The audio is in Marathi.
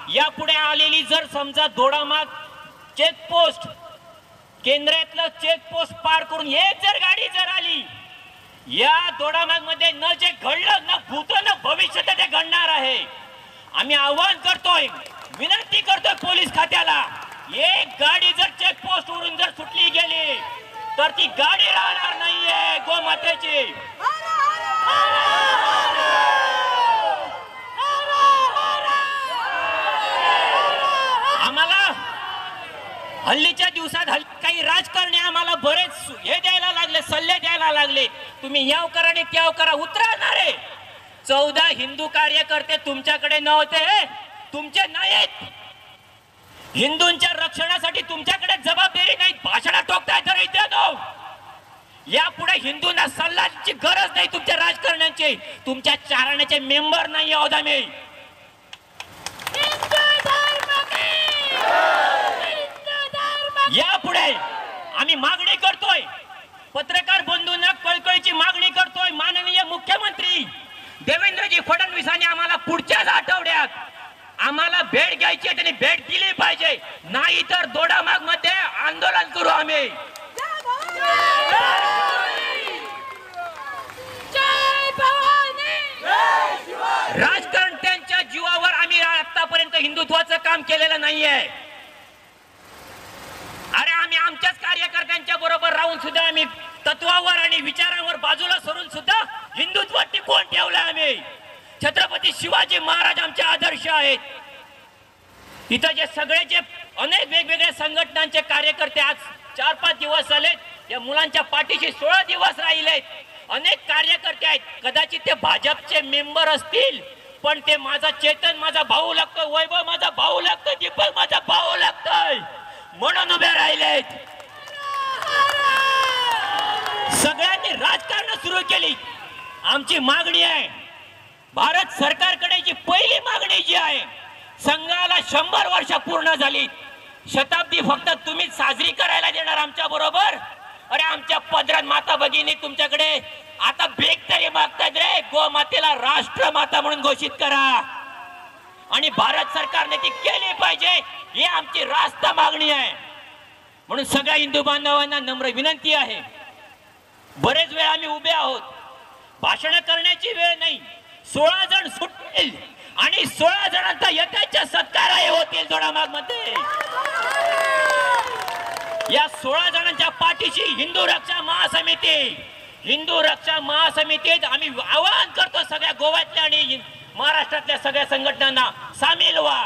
यापुढे आलेली जर समजा दोडामार्ग चेकपोस्ट, केंद्रातलं चेकपोस्ट पार करून एक जर गाडी जर आली, या दोडामार्ग मध्ये न जे घडलं न भूत न भविष्य ते घडणार आहे. आम्ही आवाहन करतोय, विनंती करतोय पोलीस खात्याला, एक गाडी जर चेकपोस्ट वरून जर सुटली गेली तर ती गाडी राहणार नाहीये गोमातेची. आम्हाला हल्लीच्या दिवसात काही राजकारणी आम्हाला बरेच हे द्यायला लागले, सल्ले द्यायला लागले, तुम्ही याव करा आणि त्याव करा. उतरणारे 14 हिंदू कार्यकर्ते तुमच्याकडे नव्हते, तुमचे नाहीत. हिंदूंच्या रक्षणासाठी तुमच्याकडे जबाबदारी नाही, भाषण टोकताय तर इथे नो. यापुढे हिंदूंना सल्ल्याची गरज नाही तुमच्या राजकारण्यांची, तुमच्या चारण्याचे मेंबर नाही आहोत आम्ही. यापुढे आम्ही मागणी करतोय, पत्रकार बंधूंना कळकळीची मागणी करतोय. माननीय मुख्यमंत्री देवेंद्रजी फडणवीसांनी आम्हाला पुढच्याच आठवड्यात आम्हाला भेट घ्यायची, त्यांनी भेट दिली पाहिजे, नाही तर दोडामार्ग मध्ये आंदोलन करू आम्ही. राजकारण्यांच्या जीवावर आम्ही आतापर्यंत हिंदुत्वाचं काम केलेलं नाहीये. अरे आम्ही आमच्याच कार्यकर्त्यांच्या बरोबर राहून सुद्धा आम्ही तत्वावर आणि विचारांवर बाजूला सरून सुद्धा हिंदुत्व टिकवून ठेवलं आम्ही. छत्रपती शिवाजी महाराज आमचे आदर्श आहेत. इथं जे सगळे जे अनेक वेगवेगळ्या संघटनांचे कार्यकर्ते आज 4-5 दिवस झालेत, या मुलांच्या पाठीशी 16 दिवस राहिलेत. अनेक कार्यकर्ते आहेत, कदाचित ते भाजपचे मेंबर असतील, पण ते माझा चेतन माझा भाऊ लागतो, वैभव माझा भाऊ लागतो, दीपक माझा भाऊ लागतोय म्हणून उभे राहिलेत. सगळ्यांनी राजकारण सुरू केली. आमची मागणी आहे, भारत सरकारकडे जी पहिली मागणी जी आहे, संघाला 100 वर्ष पूर्ण झाली, शताब्दी फक्त तुम्हीच साजरी करायला देणार आमच्या बरोबर. अरे आमच्या पदरात माता भगिनी तुमच्याकडे आता भेट तरी मागतात रे, गोमातेला राष्ट्रमाता म्हणून घोषित करा आणि भारत सरकारने ती केली पाहिजे, ही आमची रास्त मागणी आहे. म्हणून सगळ्या हिंदू बांधवांना नम्र विनंती आहे, बरेच वेळ आम्ही उभे आहोत, भाषण करण्याची वेळ नाही. 16 जण सुटतील आणि 16 जणांचा यथेच्छ सत्कार होतील दोडामार्ग मध्ये. या 16 जणांच्या पाठीशी हिंदू रक्षा महासमितीत आम्ही आवाहन करतो सगळ्या गोव्यातल्या आणि महाराष्ट्रातल्या सगळ्या संघटनांना सामील व्हा.